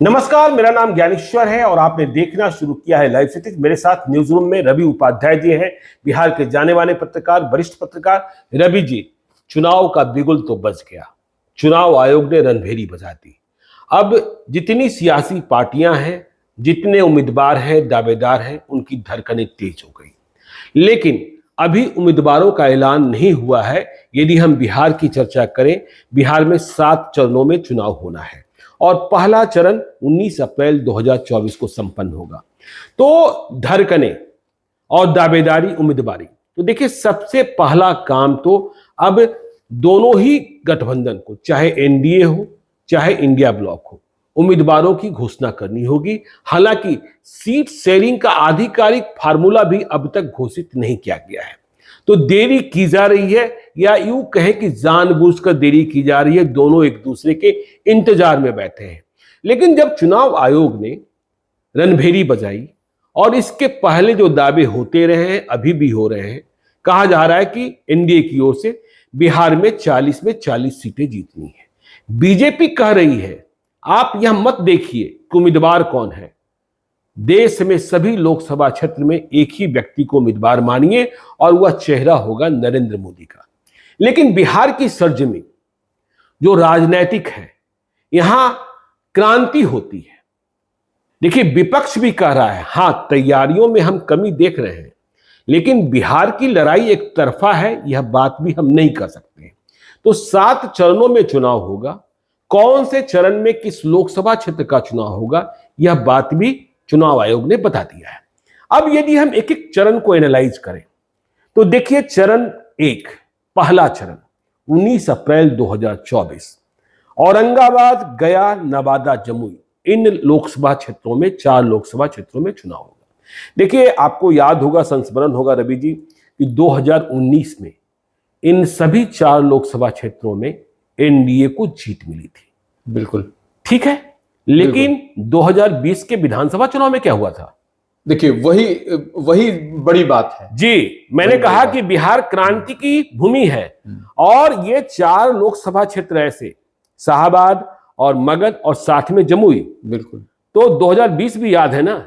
नमस्कार, मेरा नाम ज्ञानेश्वर है और आपने देखना शुरू किया है लाइव सिटीज। मेरे साथ न्यूज रूम में रवि उपाध्याय जी हैं, बिहार के जाने माने पत्रकार, वरिष्ठ पत्रकार। रवि जी, चुनाव का बिगुल तो बज गया, चुनाव आयोग ने रणभेरी बजा दी। अब जितनी सियासी पार्टियां हैं, जितने उम्मीदवार हैं, दावेदार हैं, उनकी धड़कनें तेज हो गई। लेकिन अभी उम्मीदवारों का ऐलान नहीं हुआ है। यदि हम बिहार की चर्चा करें, बिहार में 7 चरणों में चुनाव होना है और पहला चरण 19 अप्रैल 2024 को संपन्न होगा। तो धड़कने और दावेदारी, उम्मीदवारी, तो देखिए सबसे पहला काम तो अब दोनों ही गठबंधन को, चाहे एनडीए हो चाहे इंडिया ब्लॉक हो, उम्मीदवारों की घोषणा करनी होगी। हालांकि सीट शेयरिंग का आधिकारिक फार्मूला भी अब तक घोषित नहीं किया गया है, तो देरी की जा रही है, या यूं कहें कि जानबूझकर देरी की जा रही है। दोनों एक दूसरे के इंतजार में बैठे हैं। लेकिन जब चुनाव आयोग ने रणभेरी बजाई और इसके पहले जो दावे होते रहे हैं, अभी भी हो रहे हैं, कहा जा रहा है कि एनडीए की ओर से बिहार में 40 में 40 सीटें जीतनी है। बीजेपी कह रही है आप यह मत देखिए कि उम्मीदवार कौन है, देश में सभी लोकसभा क्षेत्र में एक ही व्यक्ति को उम्मीदवार मानिए और वह चेहरा होगा नरेंद्र मोदी का। लेकिन बिहार की सरजमी जो राजनीतिक है, यहां क्रांति होती है। देखिए विपक्ष भी कह रहा है हां, तैयारियों में हम कमी देख रहे हैं, लेकिन बिहार की लड़ाई एक तरफा है, यह बात भी हम नहीं कर सकते। तो 7 चरणों में चुनाव होगा। कौन से चरण में किस लोकसभा क्षेत्र का चुनाव होगा, यह बात भी चुनाव आयोग ने बता दिया है। अब यदि हम एक एक चरण को एनालाइज करें तो देखिए, चरण 1, पहला चरण 19 अप्रैल 2024, औरंगाबाद, गया, नवादा, जमुई, इन लोकसभा क्षेत्रों में, 4 लोकसभा क्षेत्रों में चुनाव होगा। देखिए आपको याद होगा, संस्मरण होगा रवि जी, कि 2019 में इन सभी 4 लोकसभा क्षेत्रों में एनडीए को जीत मिली थी। बिल्कुल ठीक है, लेकिन 2020 के विधानसभा चुनाव में क्या हुआ था? देखिए वही बड़ी बात है जी, मैंने कहा कि बिहार क्रांति की भूमि है और ये 4 लोकसभा क्षेत्र ऐसे, शाहाबाद और मगध और साथ में जमुई। बिल्कुल, तो 2020 भी याद है ना?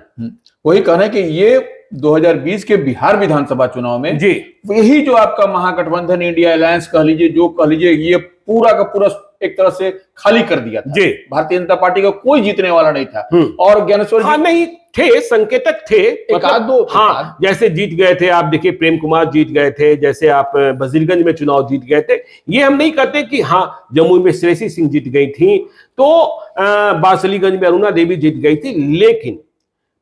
वही कहना है कि ये 2020 के बिहार विधानसभा चुनाव में जी, यही जो आपका महागठबंधन, इंडिया अलायंस कह लीजिए, जो कह लीजिए, ये पूरा का पूरा एक तरह से खाली कर दिया था। जी, भारतीय जनता पार्टी का कोई जीतने वाला नहीं था। और ज्ञानेश्वर हाँ, नहीं थे, संकेतक थे, एक आध दो, हाँ, जैसे जीत गए थे आप, देखिए प्रेम कुमार जीत गए थे, जैसे आप वजीरगंज में चुनाव जीत गए थे। ये हम नहीं कहते कि हाँ, जमुई में श्रेयसी सिंह जीत गई थी, तो बासलीगंज में अरुणा देवी जीत गई थी। लेकिन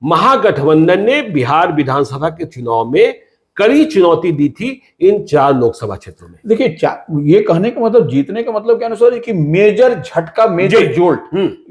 महागठबंधन ने बिहार विधानसभा के चुनाव में कड़ी चुनौती दी थी इन 4 लोकसभा क्षेत्रों में। देखिए ये कहने का मतलब, जीतने का मतलब क्या है कि मेजर झटका, मेजर जोल्ट,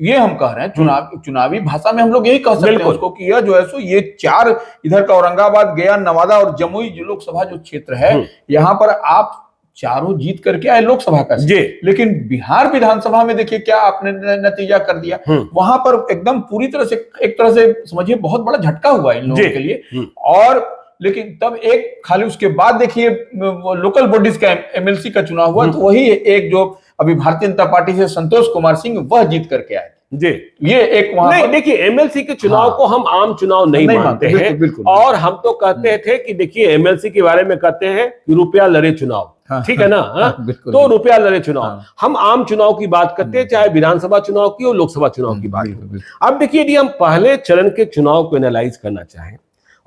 ये हम कह रहे हैं। चुनावी भाषा में हम लोग यही कह सकते हैं उसको कि यह जो है सो ये 4 इधर का औरंगाबाद, गया, नवादा और जमुई जो लोकसभा जो क्षेत्र है, यहाँ पर आप चारों जीत करके आए लोकसभा का। लेकिन बिहार विधानसभा में देखिए क्या आपने नतीजा कर दिया। वहां पर एकदम पूरी तरह से, एक तरह से समझिए, बहुत बड़ा झटका हुआ इन लोगों के लिए। और लेकिन तब एक खाली उसके बाद देखिए लोकल बॉडीज का, एमएलसी का चुनाव हुआ, तो वही एक जो अभी भारतीय जनता पार्टी से संतोष कुमार सिंह, वह जीत करके आए जी। ये एक वहां नहीं, देखिए एमएलसी के चुनाव को हम आम चुनाव नहीं मानते हैं। बिल्कुल, और हम तो कहते थे कि देखिए एमएलसी के बारे में कहते हैं कि रुपया लड़े चुनाव, ठीक है ना? तो रुपया लड़े चुनाव, हम आम चुनाव की बात करते हैं, चाहे विधानसभा चुनाव की हो, लोकसभा चुनाव की बात हो। अब देखिए यदि हम पहले चरण के चुनाव को एनालाइज करना चाहें,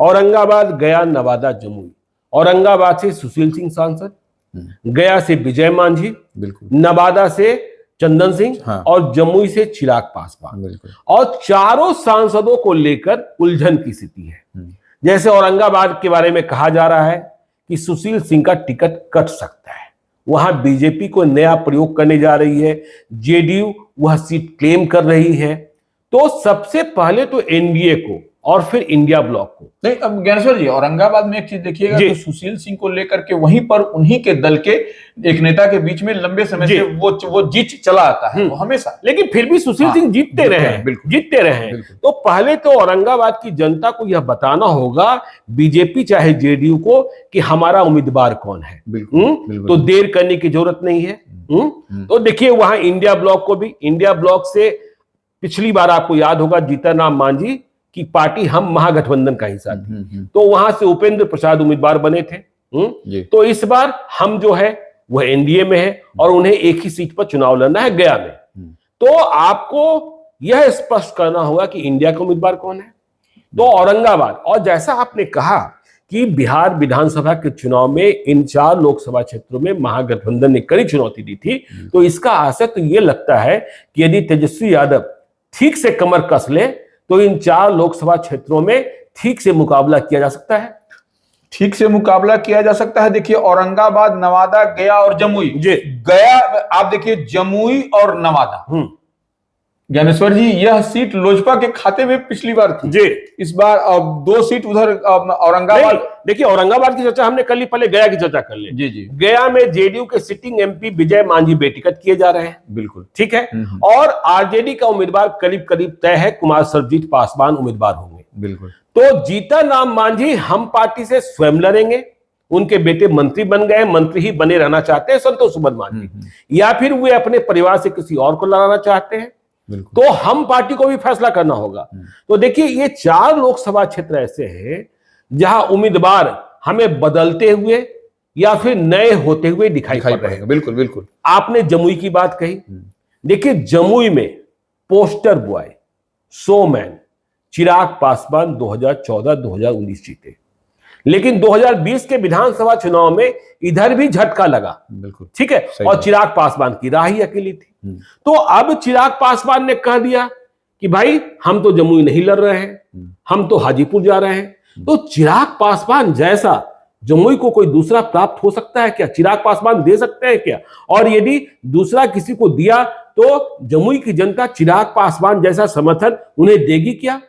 औरंगाबाद, गया, नवादा, जमुई। औरंगाबाद से सुशील सिंह सांसद, गया से विजय मांझी, नवादा से चंदन सिंह, और जमुई से चिराग पासवान। और चारों सांसदों को लेकर उलझन की स्थिति है। जैसे औरंगाबाद के बारे में कहा जा रहा है कि सुशील सिंह का टिकट कट सकता है, वहां बीजेपी को नया प्रयोग करने जा रही है, जेडीयू वह सीट क्लेम कर रही है। तो सबसे पहले तो एनडीए को और फिर इंडिया ब्लॉक को। नहीं, अब ज्ञानेश्वर जी, औरंगाबाद में एक चीज देखिएगा, तो सुशील सिंह को लेकर के वहीं पर उन्हीं के दल के एक नेता के बीच में लंबे समय से वो जीत चला आता है, वो हमेशा। लेकिन फिर भी सुशील सिंह जीतते रहे। तो पहले तो औरंगाबाद की जनता को यह बताना होगा, बीजेपी चाहे जेडीयू को, कि हमारा उम्मीदवार कौन है। तो देर करने की जरूरत नहीं है। तो देखिए वहां इंडिया ब्लॉक को भी, इंडिया ब्लॉक से पिछली बार आपको याद होगा जीतनराम मांझी की पार्टी हम महागठबंधन का हिस्सा थी, तो वहां से उपेंद्र प्रसाद उम्मीदवार बने थे। तो इस बार हम जो है वह एनडीए में है और उन्हें एक ही सीट पर चुनाव लड़ना है, गया में। तो आपको यह स्पष्ट करना होगा कि इंडिया का उम्मीदवार कौन है। तो औरंगाबाद, और जैसा आपने कहा कि बिहार विधानसभा के चुनाव में इन 4 लोकसभा क्षेत्रों में महागठबंधन ने कड़ी चुनौती दी थी, तो इसका असर तो यह लगता है कि यदि तेजस्वी यादव ठीक से कमर कस ले तो इन 4 लोकसभा क्षेत्रों में ठीक से मुकाबला किया जा सकता है। ठीक से मुकाबला किया जा सकता है। देखिए औरंगाबाद, नवादा, गया और जमुई। गया आप देखिए, जमुई और नवादा, ज्ञानेश्वर जी, यह सीट लोजपा के खाते में पिछली बार थी जी। इस बार अब 2 सीट उधर औरंगाबाद। देखिए औरंगाबाद की चर्चा हमने कल ही, पहले गया की चर्चा कर ले। जी जी। गया में जेडीयू के सिटिंग एमपी विजय मांझी बेटिकट किए जा रहे हैं, बिल्कुल ठीक है। और आरजेडी का उम्मीदवार करीब करीब तय है, कुमार सर्वजीत पासवान उम्मीदवार होंगे, बिल्कुल। तो जीतनराम मांझी हम पार्टी से स्वयं लड़ेंगे, उनके बेटे मंत्री बन गए, मंत्री ही बने रहना चाहते हैं संतोष सुमन मांझी, या फिर वे अपने परिवार से किसी और को लड़ाना चाहते हैं, तो हम पार्टी को भी फैसला करना होगा। तो देखिए ये 4 लोकसभा क्षेत्र ऐसे हैं जहां उम्मीदवार हमें बदलते हुए या फिर नए होते हुए दिखाई पड़ रहे हैं। बिल्कुल बिल्कुल। आपने जमुई की बात कही, देखिए जमुई में poster boy, showman Chirag Paswan 2014-2019 जीते, लेकिन 2020 के विधानसभा चुनाव में इधर भी झटका लगा, बिल्कुल ठीक है, और चिराग पासवान की राह ही अकेली थी। तो अब चिराग पासवान ने कह दिया कि भाई हम तो जमुई नहीं लड़ रहे हैं, हम तो हाजीपुर जा रहे हैं। तो चिराग पासवान जैसा जमुई को कोई दूसरा प्राप्त हो सकता है क्या? चिराग पासवान दे सकते हैं क्या? और यदि दूसरा किसी को दिया तो जमुई की जनता चिराग पासवान जैसा समर्थन उन्हें देगी क्या?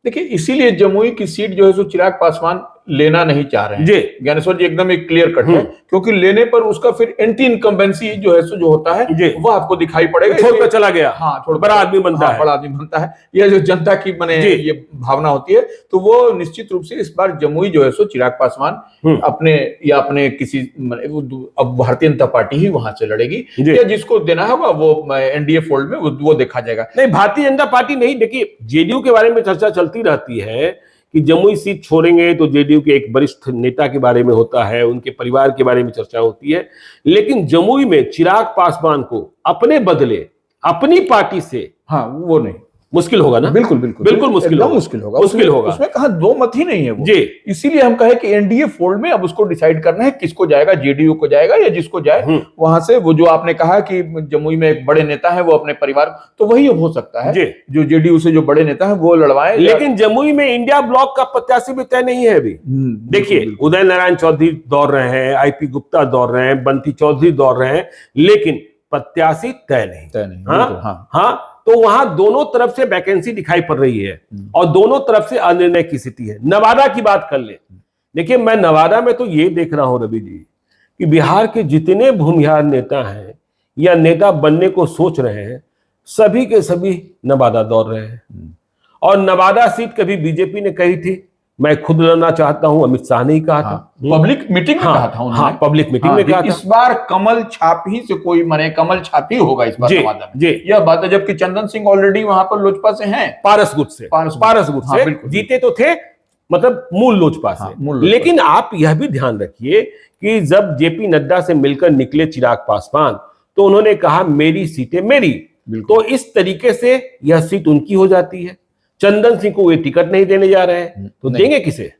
देखिए इसीलिए जमुई की सीट जो है सो चिराग पासवान लेना नहीं चाह रहे हैं जी। ज्ञानेश्वर जी एकदम एक क्लियर कट है, क्योंकि लेने पर उसका फिर एंटी इनकम्बेंसी जो है सो जो होता है वो आपको दिखाई पड़ेगा। छोड़कर चला गया, हाँ, बड़ा आदमी बनता है, बड़ा आदमी बनता है, यह जो जनता की माने ये भावना होती है, तो वो निश्चित रूप से इस बार जमुई जो है सो चिराग पासवान अपने या अपने किसी अब भारतीय जनता पार्टी ही वहां से लड़ेगी, या जिसको देना होगा वो एनडीए फोल्ड में वो देखा जाएगा। नहीं, भारतीय जनता पार्टी नहीं। देखिए जेडीयू के बारे में चर्चा चलती रहती है कि जमुई सीट छोड़ेंगे तो जेडीयू के एक वरिष्ठ नेता के बारे में होता है, उनके परिवार के बारे में चर्चा होती है, लेकिन जमुई में चिराग पासवान को अपने बदले अपनी पार्टी से, हाँ वो नहीं, मुश्किल होगा ना। बिल्कुल बिल्कुल बिल्कुल मुश्किल होगा, मुश्किल होगा। उसमें कहा दो मत ही नहीं है वो जी। इसीलिए हम कहे कि एनडीए फोल्ड में अब उसको डिसाइड करना है किसको जाएगा, जेडीयू को जाएगा या जिसको जाए वहां से। वो जो आपने कहा कि जमुई में एक बड़े नेता है वो अपने परिवार, तो वही अब हो सकता है जो जेडीयू से जो बड़े नेता है वो लड़वाए। लेकिन जमुई में इंडिया ब्लॉक का प्रत्याशी भी तय नहीं है अभी। देखिए उदय नारायण चौधरी दौड़ रहे हैं, आईपी गुप्ता दौड़ रहे हैं, बंटी चौधरी दौड़ रहे हैं, लेकिन प्रत्याशी तय नहीं। हाँ, तो वहां दोनों तरफ से वैकेंसी दिखाई पड़ रही है और दोनों तरफ से अनिर्णय की स्थिति है। नवादा की बात कर ले, देखिए मैं नवादा में तो ये देख रहा हूं रवि जी कि बिहार के जितने भूमिहार नेता हैं या नेता बनने को सोच रहे हैं, सभी के सभी नवादा दौड़ रहे हैं। और नवादा सीट कभी बीजेपी ने कही थी मैं खुद लड़ना चाहता हूं, अमित शाह ने ही कहा था, पब्लिक मीटिंग में कहा था उन्होंने। पब्लिक मीटिंग में कहा था। इस बार कमल छापी से कोई मने कमल छापी होगा इस बार नवादा में, यह बात है। जबकि चंदन सिंह ऑलरेडी वहां पर लोजपा से हैं, पारसगुट से जीते तो थे, मतलब मूल लोजपा से। लेकिन आप यह भी ध्यान रखिए कि जब जेपी नड्डा से मिलकर निकले चिराग पासवान तो उन्होंने कहा मेरी सीटें मेरी, तो इस तरीके से यह सीट उनकी हो जाती है। चंदन सिंह को वे टिकट नहीं देने जा रहे हैं, तो देंगे किसे?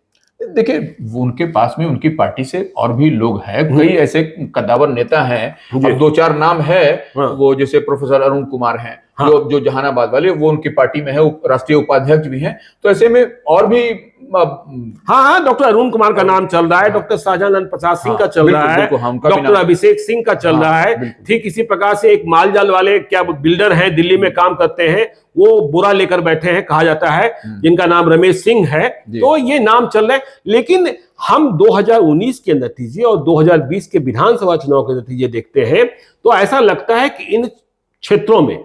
देखिए उनके पास में उनकी पार्टी से और भी लोग हैं, कई ऐसे कद्दावर नेता हैं, अब 2-4 नाम है, वो जैसे प्रोफेसर अरुण कुमार हैं जो जहानाबाद वाले, वो उनकी पार्टी में है, राष्ट्रीय उपाध्यक्ष भी हैं। तो ऐसे में और भी हाँ, डॉक्टर अरुण कुमार का नाम चल रहा है, डॉक्टर शाहजानंद प्रसाद सिंह का चल रहा है, डॉक्टर अभिषेक सिंह का चल रहा है। ठीक इसी प्रकार से एक मालजाल वाले क्या बिल्डर हैं, दिल्ली में काम करते हैं, वो बुरा लेकर बैठे हैं कहा जाता है, जिनका नाम रमेश सिंह है। तो ये नाम चल रहे हैं। लेकिन हम 2019 के नतीजे और 2020 के विधानसभा चुनाव के नतीजे देखते हैं तो ऐसा लगता है कि इन क्षेत्रों में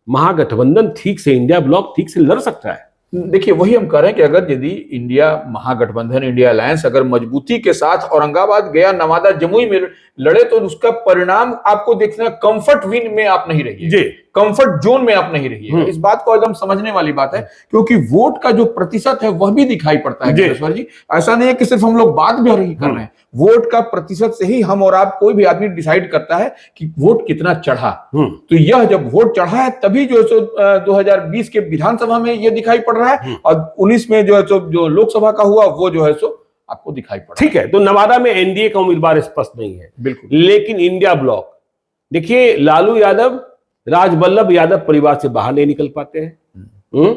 महागठबंधन ठीक से, इंडिया ब्लॉक ठीक से लड़ सकता है। देखिए वही हम कह रहे हैं कि अगर यदि इंडिया महागठबंधन, इंडिया अलायंस अगर मजबूती के साथ औरंगाबाद, गया, नवादा, जमुई में लड़े तो उसका परिणाम आपको देखना कंफर्ट विन में आप नहीं रहिए। कंफर्ट जोन में आप नहीं रहिएगा। इस बात को एकदम समझने वाली बात है, क्योंकि वोट का जो प्रतिशत है वह भी दिखाई पड़ता है ज्ञानेश्वर जी। ऐसा नहीं है कि सिर्फ हम लोग बात भी नहीं कर रहे हैं, वोट का प्रतिशत से ही हम और आप कोई भी आदमी डिसाइड करता है कि वोट कितना चढ़ा। तो यह जब वोट चढ़ा है तभी जो है सो 2020 के विधानसभा में यह दिखाई पड़ रहा है, और 19 में जो है सो जो लोकसभा का हुआ वो जो है सो आपको दिखाई पड़ा। ठीक है, तो नवादा में एनडीए का उम्मीदवार स्पष्ट नहीं है, बिल्कुल, लेकिन इंडिया ब्लॉक, देखिए लालू यादव राजवल्लभ यादव परिवार से बाहर नहीं निकल पाते हैं।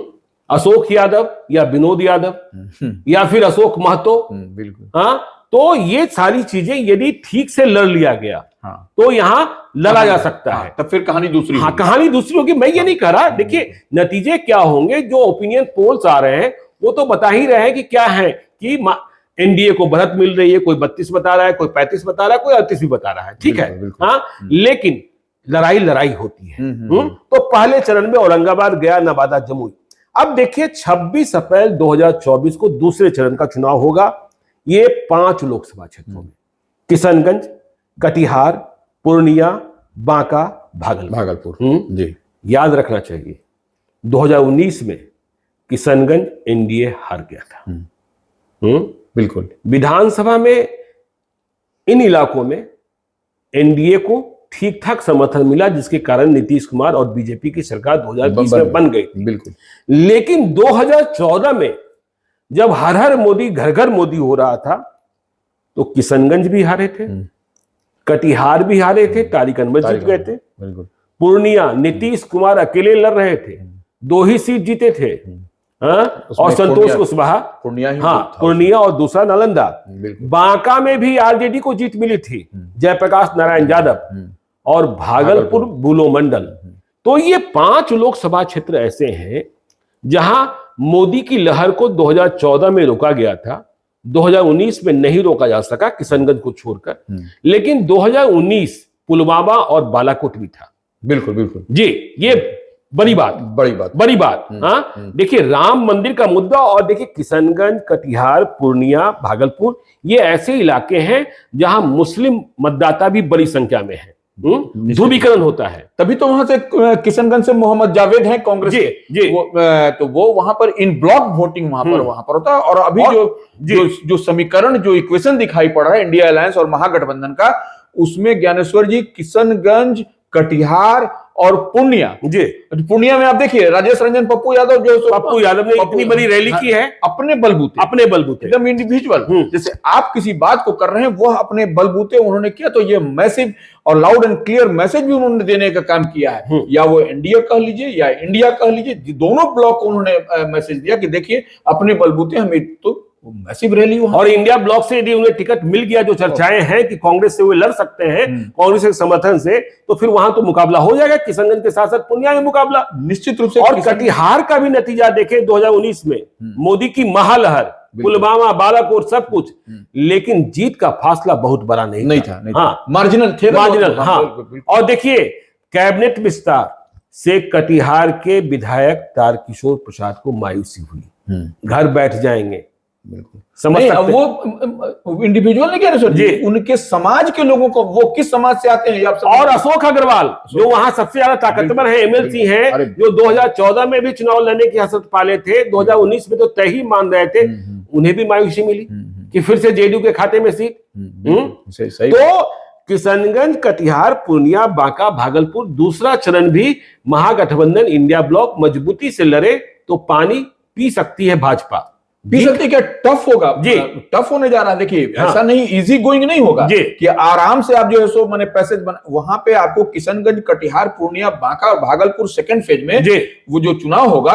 अशोक यादव या विनोद यादव या फिर अशोक महतो, बिल्कुल, हाँ, तो ये सारी चीजें यदि ठीक से लड़ लिया गया तो यहां लड़ा जा सकता है। तब फिर कहानी दूसरी, हाँ, कहानी दूसरी होगी। मैं ये नहीं कह रहा, देखिए नतीजे क्या होंगे, जो ओपिनियन पोल्स आ रहे हैं वो तो बता ही रहे हैं कि क्या है कि एनडीए को बढ़त मिल रही है, कोई 32 बता रहा है, कोई 35 बता रहा है, कोई 38 भी बता रहा है, ठीक है, हाँ, लेकिन लड़ाई होती है। तो पहले चरण में औरंगाबाद, गया, नवादा, जमुई। अब देखिए 26 अप्रैल 2024 को दूसरे चरण का चुनाव होगा। ये 5 लोकसभा क्षेत्रों में, किशनगंज, कटिहार, पूर्णिया, बांका, भागलपुर। जी, याद रखना चाहिए 2019 में किशनगंज एनडीए हार गया था। बिल्कुल, विधानसभा में इन इलाकों में एनडीए को ठीक ठाक समर्थन मिला, जिसके कारण नीतीश कुमार और बीजेपी की सरकार 2020 में बन गई। बिल्कुल, लेकिन 2014 में जब हर हर मोदी घर घर मोदी हो रहा था तो किशनगंज भी हारे थे, कटिहार भी हारे थे, तारिक अनवर जीत गए थे, पूर्णिया नीतीश कुमार अकेले लड़ रहे थे, 2 ही सीट जीते थे, और संतोष कुशवाहा, पूर्णिया और दूसरा नालंदा। बांका में भी आरजेडी को जीत मिली थी, जयप्रकाश नारायण यादव, और भागलपुर बुलो मंडल। तो ये 5 लोकसभा क्षेत्र ऐसे हैं जहां मोदी की लहर को 2014 में रोका गया था, 2019 में नहीं रोका जा सका किशनगंज को छोड़कर, लेकिन 2019 पुलवामा और बालाकोट भी था। बिल्कुल बिल्कुल जी, ये बड़ी बात। हाँ, देखिए राम मंदिर का मुद्दा, और देखिए किशनगंज, कटिहार, पूर्णिया, भागलपुर, ये ऐसे इलाके हैं जहां मुस्लिम मतदाता भी बड़ी संख्या में है, ध्रुवीकरण होता है। तभी तो वहां से किशनगंज से मोहम्मद जावेद हैं कांग्रेस के, तो वो वहां पर इन ब्लॉक वोटिंग वहां पर होता है। और अभी जो समीकरण, जो इक्वेशन दिखाई पड़ रहा है इंडिया अलायंस और महागठबंधन का, उसमें ज्ञानेश्वर जी किशनगंज, कटिहार और पूर्णिया में आप देखिए राजेश रंजन पप्पू यादव ने इतनी बड़ी रैली की है अपने बलबूते एकदम इंडिविजुअल। जैसे आप किसी बात को कर रहे हैं, वह अपने बलबूते उन्होंने किया, तो ये मैसिव और लाउड एंड क्लियर मैसेज भी उन्होंने देने का काम किया है। या वो एनडीए कह लीजिए या इंडिया कह लीजिए, दोनों ब्लॉक को उन्होंने मैसेज दिया कि देखिए अपने बलबूते हमें तो मैसिव रैली। और इंडिया ब्लॉक से यदि उन्हें टिकट मिल गया, जो चर्चाएं हैं कि कांग्रेस से वे लड़ सकते हैं, कांग्रेस के समर्थन से, तो फिर वहां तो मुकाबला हो जाएगा, किशनगंज के साथ साथ पूर्णिया में मुकाबला निश्चित रूप से। और कटिहार का भी नतीजा देखें 2019 में, मोदी की महालहर, पुलवामा, बालाकोट, सब कुछ, लेकिन जीत का फासला बहुत बड़ा नहीं था। हाँ, मार्जिनल थे, हाँ। और देखिए कैबिनेट विस्तार से कटिहार के विधायक तारकिशोर प्रसाद को मायूसी हुई, घर बैठ जाएंगे, समझ सकते वो इंडिविजुअल नहीं कह रहे सर जी, उनके समाज के लोगों को, वो किस समाज से आते हैं आप। और अशोक अग्रवाल जो वहां सबसे ज्यादा ताकतवर है, एमएलसी हैं, जो 2014 में भी चुनाव लड़ने की हसरत पाले थे, 2019 में तो तय ही मान रहे थे, उन्हें भी मायूसी मिली कि फिर से जेडीयू के खाते में सीट। तो किशनगंज, कटिहार, पूर्णिया, बांका, भागलपुर, दूसरा चरण भी महागठबंधन इंडिया ब्लॉक मजबूती से लड़े तो पानी पी सकती है भाजपा। क्या टफ होगा जी, टफ होने जा रहा है। देखिए ऐसा नहीं, इजी गोइंग नहीं होगा कि आराम से आप जो है सो मैंने पैसेज वहां पे आपको किशनगंज, कटिहार, पूर्णिया, बांका और भागलपुर सेकंड फेज में वो जो चुनाव होगा,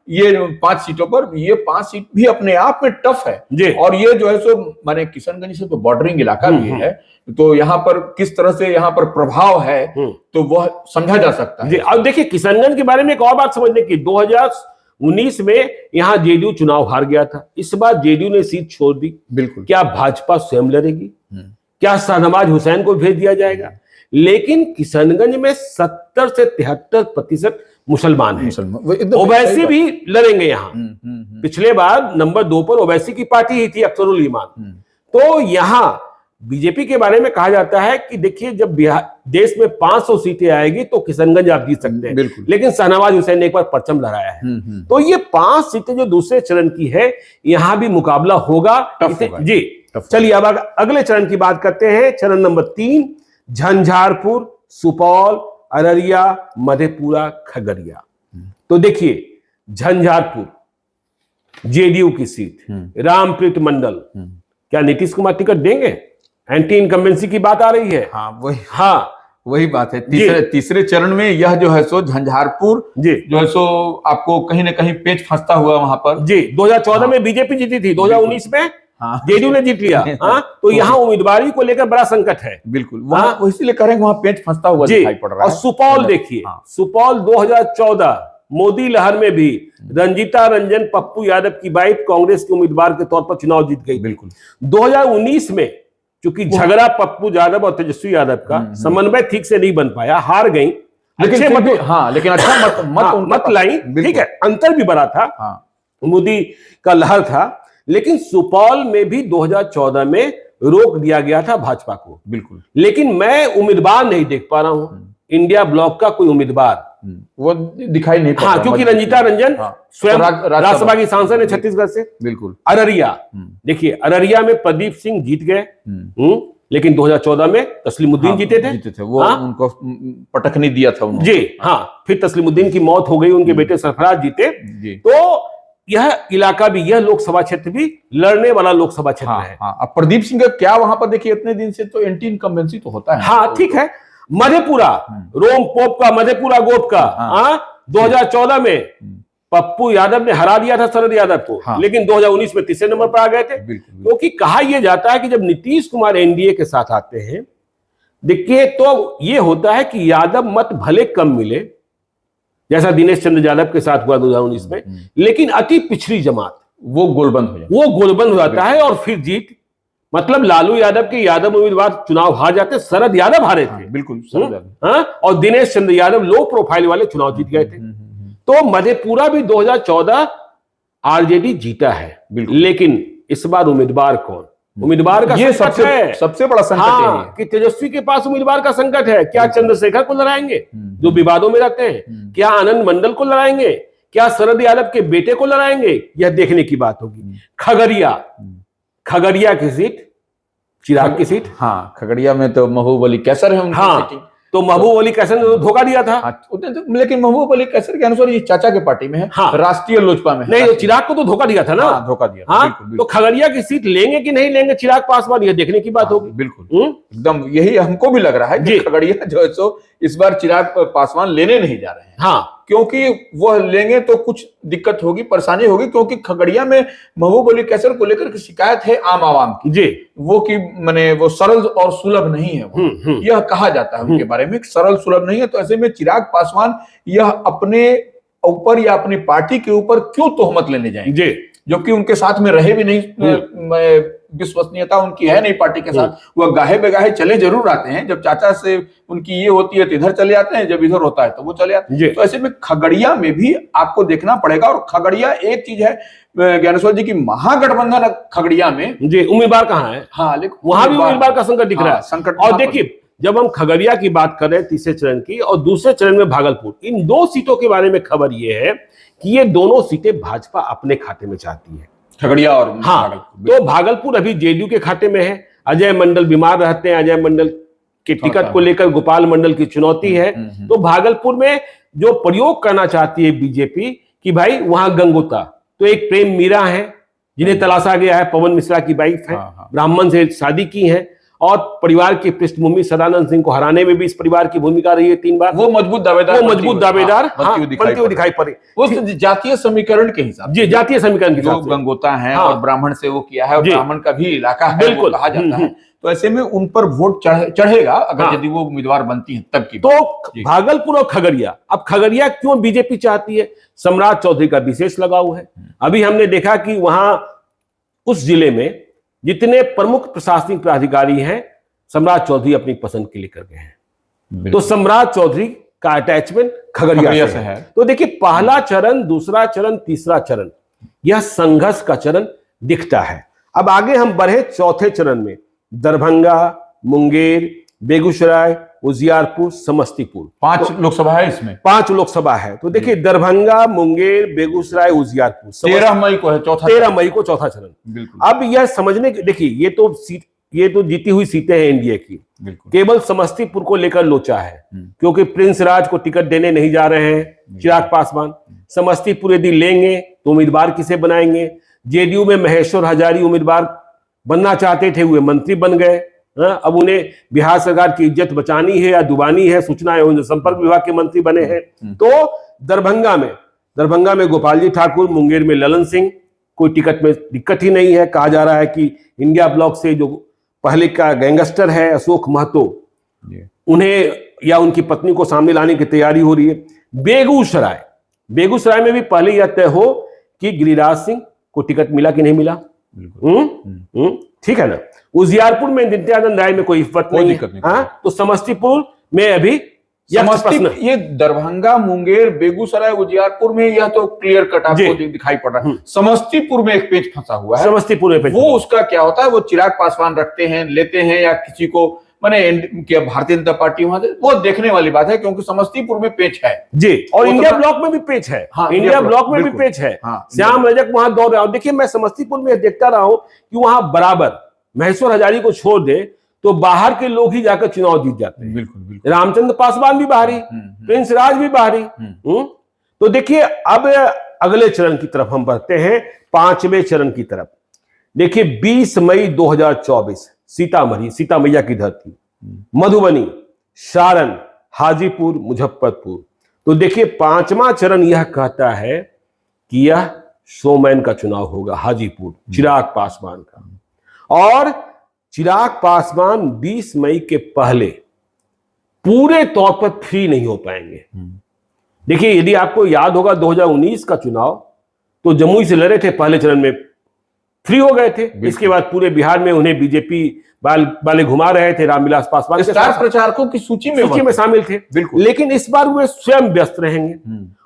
ये 5 सीटों पर, ये 5 सीट भी अपने आप में टफ है। और ये जो है सो मैंने किशनगंज से तो बॉर्डरिंग इलाका भी है, तो यहाँ पर किस तरह से यहाँ पर प्रभाव है तो वह समझा जा सकता है। अब देखिए किशनगंज के बारे में एक और बात समझने की, 2019 में यहां जेडीयू चुनाव हार गया था, इस बार जेडीयू ने सीट छोड़ दी। बिल्कुल, क्या भाजपा स्वयं लड़ेगी? क्या शाहनवाज हुसैन को भेज दिया जाएगा? लेकिन किशनगंज में 70 से 73% मुसलमान हैं, ओवैसी भी लड़ेंगे यहाँ। पिछले बार नंबर 2 पर ओवैसी की पार्टी ही थी, अख्तरुल ईमान। तो यहाँ बीजेपी के बारे में कहा जाता है कि देखिए जब बिहार देश में 500 सीटें आएगी तो किशनगंज आप जीत सकते हैं, बिल्कुल। लेकिन शाहनवाज हुसैन ने एक बार परचम लहराया है। तो ये 5 सीटें जो दूसरे चरण की है, यहां भी मुकाबला होगा। जी चलिए अब अगले चरण की बात करते हैं। चरण नंबर 3, झंझारपुर, सुपौल, अररिया, मधेपुरा, खगड़िया। तो देखिए झंझारपुर जेडीयू की सीट, रामप्रीत मंडल, क्या नीतीश कुमार टिकट देंगे? एंटी इनकम्बेंसी की बात आ रही है। वही बात है। तीसरे चरण में यह जो है सो झंझारपुर जो है सो आपको कहीं ना कहीं पेच फंसता हुआ वहां पर। जी 2014 में बीजेपी जीती थी, 2019 में जेडीयू ने जीत लिया। तो यहाँ उम्मीदवारी को लेकर बड़ा संकट है। बिल्कुल, वहां इसीलिए करेंगे, वहां पेच फंसता हुआ दिखाई पड़ रहा है। और सुपौल देखिए, सुपौल 2014 मोदी लहर में भी रंजीता रंजन पप्पू यादव की वाइफ कांग्रेस के उम्मीदवार के तौर पर चुनाव जीत गई। बिल्कुल 2019 में क्योंकि झगड़ा पप्पू यादव और तेजस्वी यादव का समन्वय ठीक से नहीं बन पाया, हार गई। लेकिन अच्छा मत लाई, ठीक है, अंतर भी बड़ा था, मोदी का लहर था। लेकिन सुपौल में भी 2014 में रोक दिया गया था भाजपा को। बिल्कुल, लेकिन मैं उम्मीदवार नहीं देख पा रहा हूं, इंडिया ब्लॉक का कोई उम्मीदवार वो दिखाई नहीं पड़ रहा। क्योंकि रंजीता रंजन स्वयं राज्यसभा की सांसद है छत्तीसगढ़ से। बिल्कुल। अररिया देखिए, अररिया में प्रदीप सिंह जीत गए, लेकिन 2014 में तस्लीमुद्दीन जीते थे। वो उनको पटक नहीं दिया था उन्होंने। जी फिर तस्लीमुद्दीन की मौत हो गई, उनके बेटे सरफराज जीते। तो यह इलाका भी, यह लोकसभा क्षेत्र भी लड़ने वाला लोकसभा क्षेत्र है। अब प्रदीप सिंह का क्या वहां पर देखिए, इतने दिन से तो एंटी इनकम्बेंसी तो होता है। ठीक है। मधेपुरा, रोम पोप का, मधेपुरा गोप का 2014 में पप्पू यादव ने हरा दिया था शरद यादव को, लेकिन 2019 में तीसरे नंबर पर आ गए थे। क्योंकि कहा यह जाता है कि जब नीतीश कुमार एनडीए के साथ आते हैं, देखिए तो यह होता है कि यादव मत भले कम मिले, जैसा दिनेश चंद्र यादव के साथ हुआ 2019 में, लेकिन अति पिछड़ी जमात वो गोलबंद हो जाता है और फिर जीत। मतलब लालू यादव के यादव उम्मीदवार चुनाव हार जाते, शरद यादव हारे थे। बिल्कुल। और दिनेश चंद्र यादव लो प्रोफाइल वाले चुनाव जीत गए थे। तो मधेपुरा भी 2014 आरजेडी जीता है, लेकिन इस बार उम्मीदवार कौन? उम्मीदवार का सबसे बड़ा संकट है कि तेजस्वी के पास उम्मीदवार का संकट है। क्या चंद्रशेखर को लड़ाएंगे जो विवादों में रहते हैं? क्या आनंद मंडल को लड़ाएंगे? क्या शरद यादव के बेटे को लड़ाएंगे? यह देखने की बात होगी। खगड़िया की सीट, चिराग की सीट। खगड़िया में तो महबूब अली कैसर है। तो महबूब अली कैसर ने तो धोखा दिया था। लेकिन महबूब अली कैसर के अनुसार ये चाचा के पार्टी में है, राष्ट्रीय लोजपा में है। नहीं, चिराग को तो धोखा दिया था ना। धोखा दिया। तो खगड़िया की सीट लेंगे कि नहीं लेंगे चिराग पासवान, यह देखने की बात होगी। बिल्कुल, एकदम यही हमको भी लग रहा है कि खगड़िया जो है सो इस बार चिराग पासवान लेने नहीं जा रहे हैं। क्योंकि वो लेंगे तो कुछ दिक्कत होगी, परेशानी होगी। क्योंकि खगड़िया में महबूब अली कैसर को लेकर शिकायत है आम आवाम की, वो कि माने वो सरल और सुलभ नहीं है। यह कहा जाता है उनके बारे में, सरल सुलभ नहीं है। तो ऐसे में चिराग पासवान यह अपने ऊपर या अपनी पार्टी के ऊपर क्यों तोहमत लेने जाएंगे, जबकि उनके साथ में रहे भी नहीं, विश्वसनीयता उनकी है नहीं पार्टी के साथ। वह गाहे बेगाहे चले जरूर आते हैं, जब चाचा से उनकी ये होती है तो इधर चले आते हैं, जब इधर होता है तो वो चले आते हैं। तो ऐसे में खगड़िया में भी आपको देखना पड़ेगा। और खगड़िया एक चीज है ज्ञानेश्वर जी की, महागठबंधन खगड़िया में उम्मीदवार कहाँ है? लेकिन वहां भी उम्मीदवार का संकट दिख रहा है। और देखिए, जब हम खगड़िया की बात कर रहे हैं तीसरे चरण की, और दूसरे चरण में भागलपुर, इन 2 सीटों के बारे में खबर यह है कि ये दोनों सीटें भाजपा अपने खाते में चाहती है, खगड़िया और तो भागलपुर अभी जेडीयू के खाते में है। अजय मंडल बीमार रहते हैं, अजय मंडल के टिकट को लेकर गोपाल मंडल की चुनौती है। तो भागलपुर में जो प्रयोग करना चाहती है बीजेपी कि भाई वहां गंगोता, तो एक प्रेम मीरा है जिन्हें तलाशा गया है, पवन मिश्रा की वाइफ है, ब्राह्मण से शादी की है, और परिवार की पृष्ठभूमि सदानंद सिंह को हराने में भी इस परिवार की भूमिका रही है 3 बार। वो मजबूत दावेदार बनती हुई दिखाई पड़ी। वो जातीय समीकरण के हिसाब से, जातीय समीकरण के हिसाब से गंगोता है और ब्राह्मण से वो किया है, और ब्राह्मण का भी इलाका है, बिल्कुल कहा जाता है। तो ऐसे में उन पर वोट चढ़ेगा अगर यदि वो उम्मीदवार बनती है तब की। तो भागलपुर और खगड़िया, अब खगड़िया क्यों बीजेपी चाहती है? सम्राट चौधरी का विशेष लगाव है। अभी हमने देखा कि वहां उस जिले में जितने प्रमुख प्रशासनिक पदाधिकारी हैं, सम्राट चौधरी अपनी पसंद के लिए कर गए हैं। तो सम्राट चौधरी का अटैचमेंट खगड़िया से है। तो देखिए, पहला चरण, दूसरा चरण, तीसरा चरण, यह संघर्ष का चरण दिखता है। अब आगे हम बढ़े चौथे चरण में, दरभंगा, मुंगेर, बेगूसराय, उजियारपुर, समस्तीपुर, 5 लोकसभा है इसमें, 5 लोकसभा है। तो देखिए दरभंगा, मुंगेर, बेगूसराय, उजियारपुर 13 मई को है चौथा 13 मई को चौथा चरण। बिल्कुल अब यह समझने की, देखिए ये तो जीती हुई सीटें हैं एनडीए की। बिल्कुल केवल समस्तीपुर को लेकर लोचा है, क्योंकि प्रिंस राज को टिकट देने नहीं जा रहे हैं चिराग पासवान। समस्तीपुर यदि लेंगे तो उम्मीदवार किसे बनाएंगे? जेडीयू में महेश्वर हजारी उम्मीदवार बनना चाहते थे, हुए मंत्री बन गए। अब उन्हें बिहार सरकार की इज्जत बचानी है या डुबानी है, सूचना एवं संपर्क विभाग के मंत्री बने हैं। तो दरभंगा में गोपाल जी ठाकुर, मुंगेर में ललन सिंह, कोई टिकट में दिक्कत ही नहीं है। कहा जा रहा है कि इंडिया ब्लॉक से जो पहले का गैंगस्टर है अशोक महतो, उन्हें या उनकी पत्नी को सामने लाने की तैयारी हो रही है। बेगूसराय में भी पहले यह तय हो कि गिरिराज सिंह को टिकट मिला कि नहीं मिला। ठीक है ना। उजियारपुर में नित्यानंद राय में कोई इफ्फत नहीं है। हाँ, तो समस्तीपुर में अभी ये दरभंगा, मुंगेर, बेगूसराय, उजियारपुर में यह तो क्लियर कट आपको दिखाई पड़ रहा है। समस्तीपुर में एक पेच फंसा हुआ है। समस्तीपुर में वो उसका क्या होता है, वो चिराग पासवान रखते हैं, लेते हैं, या किसी को माने भारतीय जनता पार्टी वहां से, वो देखने वाली बात है, क्योंकि समस्तीपुर में पेच है जी। और इंडिया ब्लॉक में भी पेच है। हाँ, इंडिया ब्लॉक में भी पेच है। श्याम रजक वहां दौड़ रहा हूं। देखिए मैं समस्तीपुर में देखता रहा हूं कि वहां बराबर महेश्वर हजारी को छोड़ दे तो बाहर के लोग ही जाकर चुनाव जीत जाते हैं। बिल्कुल। रामचंद्र पासवान भी बाहरी, प्रिंस राज भी बाहरी। तो देखिए अब अगले चरण की तरफ हम बढ़ते हैं, 5वें चरण की तरफ। देखिए 20 मई 2024 सीतामढ़ी, सीता मैया की धरती, मधुबनी, सारण, हाजीपुर, मुजफ्फरपुर। तो देखिए 5वां चरण यह कहता है कि यह शोमैन का चुनाव होगा, हाजीपुर, चिराग पासवान का। और चिराग पासवान 20 मई के पहले पूरे तौर पर फ्री नहीं हो पाएंगे। देखिए यदि आपको याद होगा 2019 का चुनाव, तो जमुई से लड़े थे, पहले चरण में फ्री हो गए थे। इसके बाद पूरे बिहार में उन्हें बीजेपी वाले घुमा रहे थे, रामविलास पासवान स्टार प्रचारकों की सूची में शामिल थे। बिल्कुल। लेकिन इस बार वे स्वयं व्यस्त रहेंगे।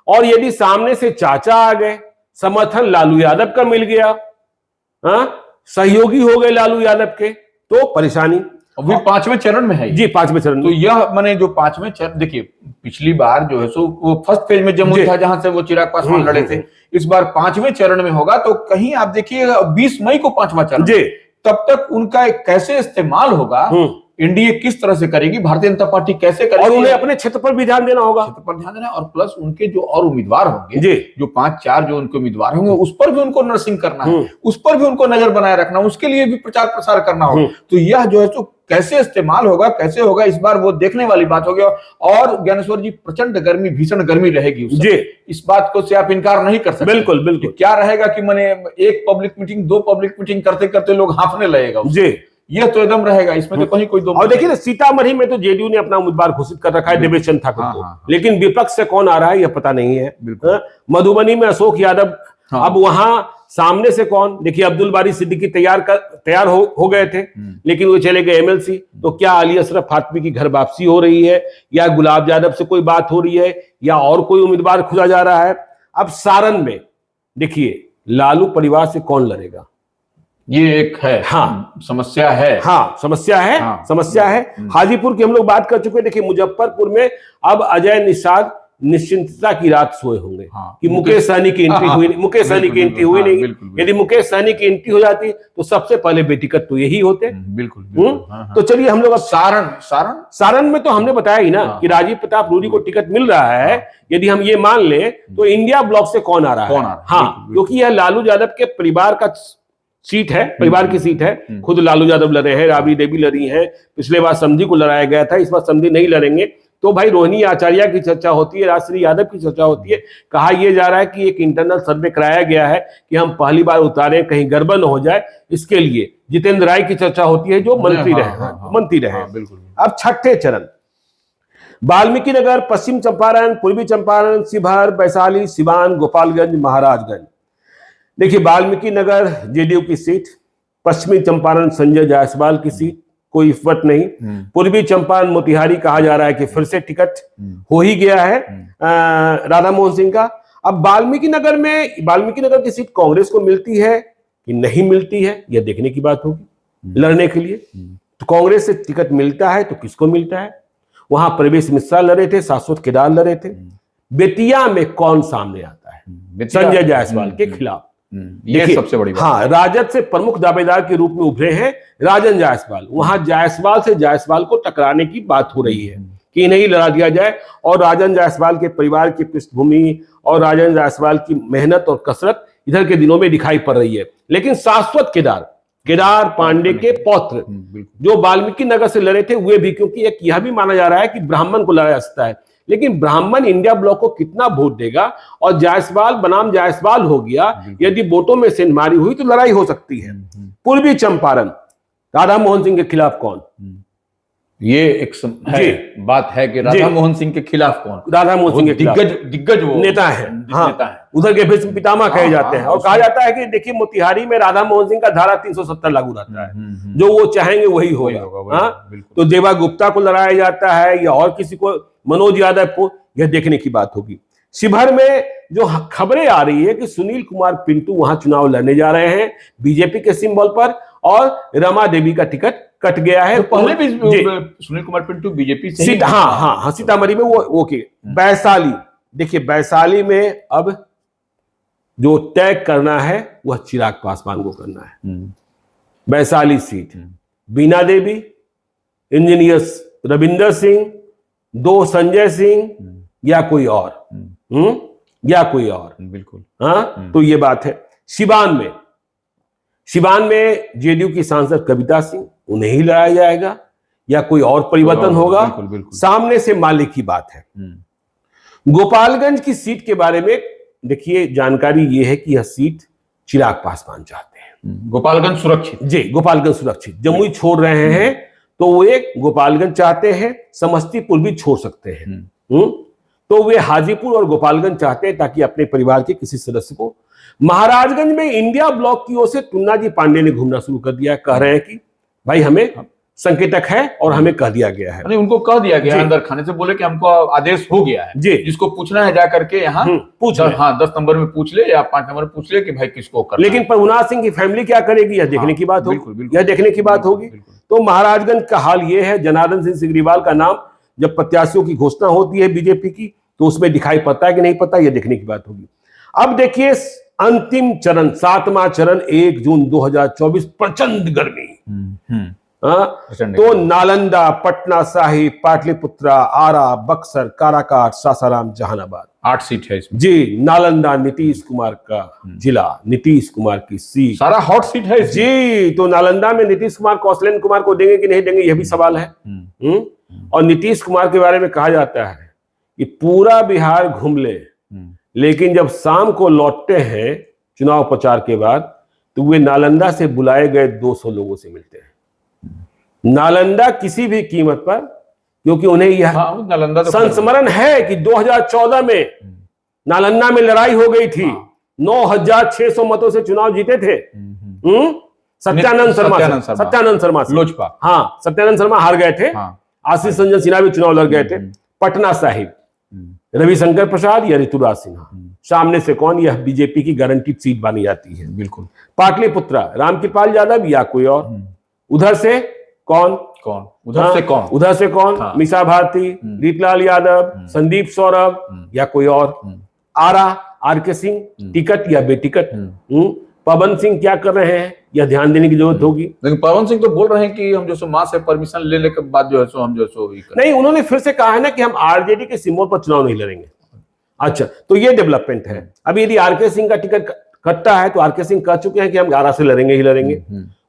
और यदि सामने से चाचा आ गए, समर्थन लालू यादव का मिल गया, सहयोगी हो गए लालू यादव के, तो परेशानी। अभी 5वें चरण में है जी, 5वें चरण। तो यह माने जो 5वें चरण, देखिए पिछली बार जो है सो वो फर्स्ट फेज में जमुई था, जहां से वो चिराग पासवान लड़े थे। इस बार 5वें चरण में होगा, तो कहीं आप देखिए 20 मई को 5वां चरण, तब तक उनका कैसे इस्तेमाल होगा, एनडीए किस तरह से करेगी, भारतीय जनता पार्टी कैसे करेगी, और उन्हें अपने क्षेत्र पर भी ध्यान देना होगा, क्षेत्र पर ध्यान देना। और प्लस उनके जो और उम्मीदवार होंगे, जो 5-4 जो उनके उम्मीदवार होंगे, उस पर भी उनको नर्सिंग करना है, उस पर भी उनको नजर बनाए रखना, उसके लिए भी प्रचार प्रसार करना होगा। तो यह जो है तो कैसे इस्तेमाल होगा, कैसे होगा, इस बार वो देखने वाली बात होगी। और ज्ञानेश्वर जी, प्रचंड गर्मी, भीषण गर्मी रहेगी जी, इस बात को से आप इनकार नहीं कर सकते। बिल्कुल बिल्कुल। क्या रहेगा कि मैंने एक पब्लिक मीटिंग, 2 पब्लिक मीटिंग करते करते लोग हांफने लगेगा जी, यह तो एकदम रहेगा, इसमें तो कहीं कोई दो। और देखिए ना, सीतामढ़ी में तो जेडीयू ने अपना उम्मीदवार घोषित कर रखा है, देवेश चंद्र ठाकुर को। लेकिन विपक्ष से कौन आ रहा है यह पता नहीं है। मधुबनी में अशोक यादव, अब वहां सामने से कौन? देखिए अब्दुल बारी सिद्दीकी तैयार हो गए थे, लेकिन वो चले गए एमएलसी। तो क्या अली अशरफ फातमी की घर वापसी हो रही है, या गुलाब यादव से कोई बात हो रही है, या और कोई उम्मीदवार खुजा जा रहा है? अब सारण में देखिए लालू परिवार से कौन लड़ेगा, ये एक है। समस्या है। समस्या है। हाजीपुर की हम लोग बात कर चुके हैं। देखिए मुजफ्फरपुर में अब अजय निषाद निश्चिंतता की रात सोए होंगे कि मुकेश सहनी की एंट्री हुई नहीं। मुकेश सहनी की एंट्री हुई नहीं। यदि मुकेश सहनी की एंट्री हो जाती तो सबसे पहले बेटिकट तो यही होते। बिल्कुल। तो चलिए हम लोग अब सारण में तो हमने बताया ही ना कि राजीव प्रताप रूडी को टिकट मिल रहा है। यदि हम ये मान ले तो इंडिया ब्लॉक से कौन आ रहा है? क्योंकि यह लालू यादव के परिवार का सीट है, परिवार की सीट है। खुद लालू यादव लड़े हैं, राबड़ी देवी लड़ी हैं, पिछले बार समधी को लड़ाया गया था, इस बार समधी नहीं लड़ेंगे। तो भाई रोहिणी आचार्य की चर्चा होती है, राजश्री यादव की चर्चा होती है। कहा यह जा रहा है कि एक इंटरनल सर्वे कराया गया है कि हम पहली बार उतारे, कहीं गड़बड़ न हो जाए, इसके लिए जितेंद्र राय की चर्चा होती है, जो मंत्री रहे। अब 6ठे चरण, वाल्मीकि नगर, पश्चिम चंपारण, पूर्वी चंपारण, शिवहर, वैशाली, सिवान, गोपालगंज, महाराजगंज। देखिए वाल्मीकि नगर जेडीयू की सीट, पश्चिमी चंपारण संजय जायसवाल की सीट, कोई इफ्फत नहीं। पूर्वी चंपारण मोतिहारी कहा जा रहा है कि फिर से टिकट हो ही गया है राधा मोहन सिंह का। अब वाल्मीकि नगर में, वाल्मीकि नगर की सीट कांग्रेस को मिलती है कि नहीं मिलती है, यह देखने की बात होगी। लड़ने के लिए। तो कांग्रेस से टिकट मिलता है तो किसको मिलता है? वहां प्रवेश मिश्रा लड़े थे, शाश्वत केदार लड़े थे। बेतिया में कौन सामने आता है? संजय जायसवाल के खिलाफ। ये सबसे बड़ी बात। हाँ, राजद से प्रमुख दावेदार के रूप में उभरे हैं राजन जायसवाल। वहां जायसवाल से जायसवाल को टकराने की बात हो रही है कि नहीं लड़ा दिया जाए, और राजन जायसवाल के परिवार की पृष्ठभूमि और राजन जायसवाल की मेहनत और कसरत इधर के दिनों में दिखाई पड़ रही है। लेकिन शाश्वत केदार पांडे के पौत्र जो वाल्मीकि नगर से लड़े थे, वे भी, क्योंकि एक यह भी माना जा रहा है कि ब्राह्मण को लड़ा जा सकता है, लेकिन ब्राह्मण इंडिया ब्लॉक को कितना वोट देगा, और जायसवाल बनाम जायसवाल हो गया, यदि वोटों में सेंधमारी हुई तो लड़ाई हो सकती है। पूर्वी चंपारण राधा मोहन सिंह के खिलाफ कौन? ये एक बात है कि राधा मोहन सिंह के खिलाफ कौन? राधा मोहन सिंह के दिग्गज वो नेता है। हाँ, नेता है। उधर के भीष्म पितामह कहे जाते हैं। और कहा जाता है कि देखिए, मोतिहारी में राधा मोहन सिंह का धारा 370 लागू रहता है, जो वो चाहेंगे वही होगा। हाँ, तो देवा गुप्ता को लड़ाया जाता है या और किसी को, मनोज यादव को, यह देखने की बात होगी। शिवहर में जो खबरें आ रही है कि सुनील कुमार पिंटू वहां चुनाव लड़ने जा रहे हैं बीजेपी के सिंबल पर, और रमा देवी का टिकट कट गया है। तो पहले भी सुनील कुमार पिंटू बीजेपी से हाँ, सीतामढ़ी में वो के वैशाली, देखिए वैशाली में अब जो तय करना है वह चिराग पासवान को करना है। वैशाली सीट, बीना देवी, इंजीनियर रविंदर सिंह, 2 संजय सिंह, या कोई और, या कोई और। बिल्कुल। हाँ, तो ये बात है। सिवान में जेडीयू की सांसद कविता सिंह, उन्हें ही लड़ाया जाएगा या कोई और परिवर्तन होगा? बिल्कुल। सामने से मालिक की बात है। गोपालगंज की सीट के बारे में देखिए, जानकारी यह है कि यह सीट चिराग पासवान चाहते हैं। गोपालगंज सुरक्षित, जी, गोपालगंज सुरक्षित। जमुई छोड़ रहे हैं तो वो एक गोपालगंज चाहते हैं, समस्तीपुर भी छोड़ सकते हैं। तो वे हाजीपुर और गोपालगंज चाहते हैं ताकि अपने परिवार के किसी सदस्य को। महाराजगंज में इंडिया ब्लॉक की ओर से टुन्ना जी पांडे ने घूमना शुरू कर दिया, कह रहे हैं कि भाई हमें संकेतक है और हमें कह दिया गया है। उनको कह दिया गया अंदर खाने से, बोले कि हमको आदेश हो गया है जी, जिसको पूछना है जा करके यहाँ पूछ, हाँ 10 नंबर में पूछ ले या 5 नंबर में पूछ ले कि भाई किसको करना। लेकिन प्रभुनाथ सिंह की फैमिली क्या करेगी, यह देखने की बात होगी। यह देखने की बात होगी। तो महाराजगंज का हाल यह है, जनार्दन सिंह सिग्रीवाल का नाम जब प्रत्याशियों की घोषणा होती है बीजेपी की, तो उसमें दिखाई पड़ता है कि नहीं पड़ता, यह देखने की बात होगी। अब देखिए अंतिम चरण, 7वां चरण 1 जून 2024, प्रचंड गर्मी। तो नालंदा, पटना साहिब, पाटलिपुत्रा, आरा, बक्सर, काराकाट, सासाराम, जहानाबाद, 8 सीट है इसमें। जी, नालंदा नीतीश कुमार का जिला, नीतीश कुमार की सीट, सारा हॉट सीट है जी। तो नालंदा में नीतीश कुमार कौशलेंद्र कुमार को देंगे कि नहीं देंगे, यह भी सवाल है। और नीतीश कुमार के बारे में कहा जाता है कि पूरा बिहार घूम ले, लेकिन जब शाम को लौटते हैं चुनाव प्रचार के बाद, तो वे नालंदा से बुलाए गए 200 लोगों से मिलते हैं। नालंदा किसी भी कीमत पर, क्योंकि उन्हें यह नालंदा तो संस्मरण है कि 2014 में नालंदा में लड़ाई हो गई थी। 9600 मतों से चुनाव जीते थे सत्यानंद शर्मा से। लोजपा, हाँ, सत्यानंद शर्मा हार गए थे। आशीष रंजन सिन्हा भी चुनाव लड़ गए थे। पटना साहिब, रविशंकर प्रसाद या ऋतुराज सिन्हा, सामने से कौन? यह बीजेपी की गारंटीड सीट मानी जाती है। बिल्कुल। पाटलिपुत्रा, रामकृपाल यादव या कोई और? उधर से कौन? उधर से कौन? मीसा भारती, रीतलाल यादव, संदीप सौरभ या कोई और? आरा, आर.के. सिंह, टिकट या बेटिकट? पवन सिंह क्या कर रहे हैं, यह ध्यान देने की जरूरत होगी। लेकिन पवन सिंह तो बोल रहे हैं कि हम जो सो मां से परमिशन लेने के बाद जो है सो हम जो सो नहीं, उन्होंने फिर से कहा है ना कि हम आरजेडी के सिंबल पर चुनाव नहीं लड़ेंगे। अच्छा, तो ये डेवलपमेंट है। अभी यदि आर.के. सिंह का टिकट कटता है तो आर.के. सिंह कह चुके हैं कि हम आरा से लड़ेंगे ही लड़ेंगे।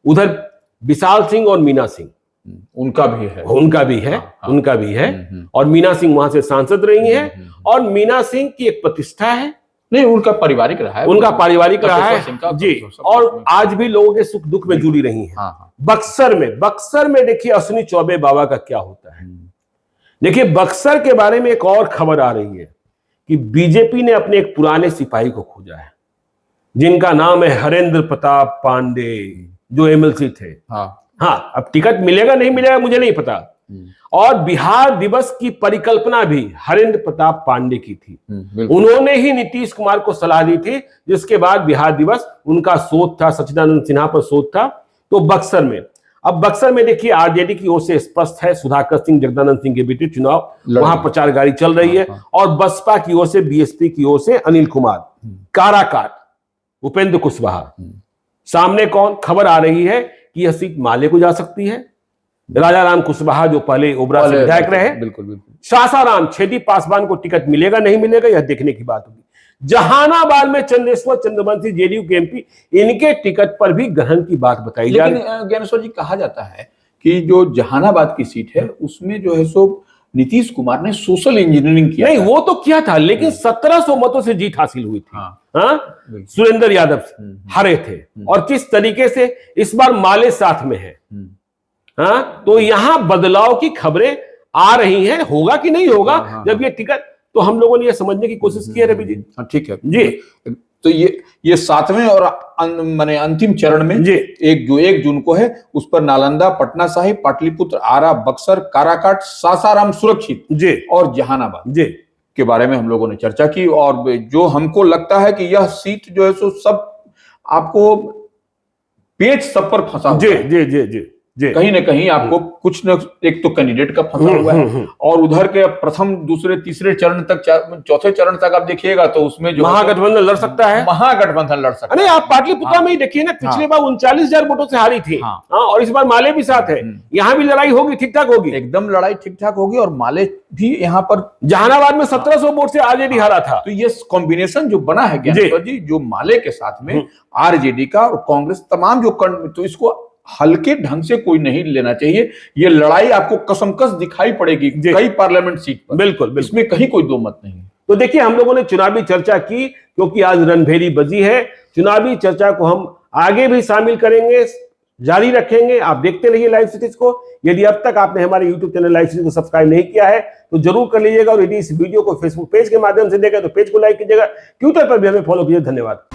उधर विशाल सिंह और मीना सिंह, उनका भी है। उनका भी है। और मीना सिंह वहां से सांसद रही हैं, और मीना सिंह की एक प्रतिष्ठा है। नहीं, उनका पारिवारिक रहा है जी, और आज भी लोगों के सुख दुख में जुड़ी रही हैं। बक्सर में देखिए अश्विनी चौबे बाबा का क्या होता है। देखिए बक्सर के बारे में एक और खबर आ रही है कि बीजेपी ने अपने एक पुराने सिपाही को खोजा है, जिनका नाम है हरेंद्र प्रताप पांडे, जो एमएलसी थे। हाँ, अब टिकट मिलेगा नहीं मिलेगा मुझे नहीं पता। और बिहार दिवस की परिकल्पना भी हरेंद्र प्रताप पांडे की थी। उन्होंने ही नीतीश कुमार को सलाह दी थी, जिसके बाद बिहार दिवस उनका शोध था, सच्चिदानंद सिन्हा पर शोध था। तो बक्सर में अब बक्सर में देखिए आरजेडी की ओर से स्पष्ट है, सुधाकर सिंह जगदानंद सिंह के बेटे चुनाव, वहां प्रचार गाड़ी चल रही है। और बसपा की ओर से, बीएसपी की ओर से अनिल कुमार, काराकाट उपेंद्र कुशवाहा, सामने कौन? खबर आ रही है कि यह सीट माले को जा सकती है। राजा राम कुशवाहा जो पहले ओबरा से विधायक रहे, बिल्कुल। सासाराम छेदी पासवान को टिकट मिलेगा नहीं मिलेगा यह देखने की बात होगी। जहानाबाद में चंद्रेश्वर चंद्रवंशी जेडीयू के एमपी, इनके टिकट पर भी ग्रहण की बात बताई जा रही है। लेकिन ज्ञानेश्वर जी, कहा जाता है कि जो जहानाबाद की सीट है उसमें जो है सो नीतीश कुमार ने सोशल इंजीनियरिंग किया। नहीं, वो तो किया था, लेकिन 1700 मतों से जीत हासिल हुई थी। हाँ, सुरेंद्र यादव हारे थे। और किस तरीके से इस बार माले साथ में है। हाँ, तो यहां बदलाव की खबरें आ रही हैं। होगा कि नहीं होगा जब ये टिकट, तो हम लोगों ने ये समझने की कोशिश की है रवि जी। ठीक है जी। तो ये 7वें और माने अंतिम चरण में जी, 1 जून को है, उस पर नालंदा, पटना साहिब, पाटलिपुत्र, आरा, बक्सर, काराकाट, सासाराम सुरक्षित जी और जहानाबाद जी के बारे में हम लोगों ने चर्चा की। और जो हमको लगता है कि यह सीट जो है सो सब आपको पेच सब पर फंसा हुआ है। जी जी जी जी। कहीं ना कहीं आपको कुछ न, एक तो कैंडिडेट का फंसा हुआ है, और उधर के प्रथम, दूसरे, तीसरे चरण तक, चौथे चरण तक आप देखिएगा तो उसमें जो महागठबंधन लड़ सकता है। महागठबंधन लड़ सकता है। अरे आप पाटलिपुत्रा में ही देखिए ना, पिछले बार 39,000 वोटों से हारी थी। हाँ, और इस बार माले भी साथ है। यहाँ भी लड़ाई होगी, ठीक ठाक होगी, एकदम लड़ाई ठीक ठाक होगी। और माले भी यहाँ पर, जहानाबाद में 1700 वोट से आरजेडी हारा था। तो ये कॉम्बिनेशन जो बना है ज्ञानेश्वर जी, जो माले के साथ में आरजेडी का और कांग्रेस, तमाम जो तो इसको हल्के ढंग से कोई नहीं लेना चाहिए। ये लड़ाई आपको कसमकस दिखाई पड़ेगी कई पार्लियामेंट सीट पर। बिल्कुल, इसमें कहीं कोई दो मत नहीं। तो देखिए, हम लोगों ने चुनावी चर्चा की क्योंकि आज रणभेरी बजी है। चुनावी चर्चा को हम आगे भी शामिल करेंगे, जारी रखेंगे। आप देखते रहिए लाइव सिटीज को। यदि अब तक आपने हमारे यूट्यूब चैनल लाइव सिटीज को सब्सक्राइब नहीं किया है तो जरूर कर लीजिएगा। और यदि इस वीडियो को फेसबुक पेज के माध्यम से देखा तो पेज को लाइक कीजिएगा, ट्विटर पर भी हमें फॉलो कीजिए। धन्यवाद।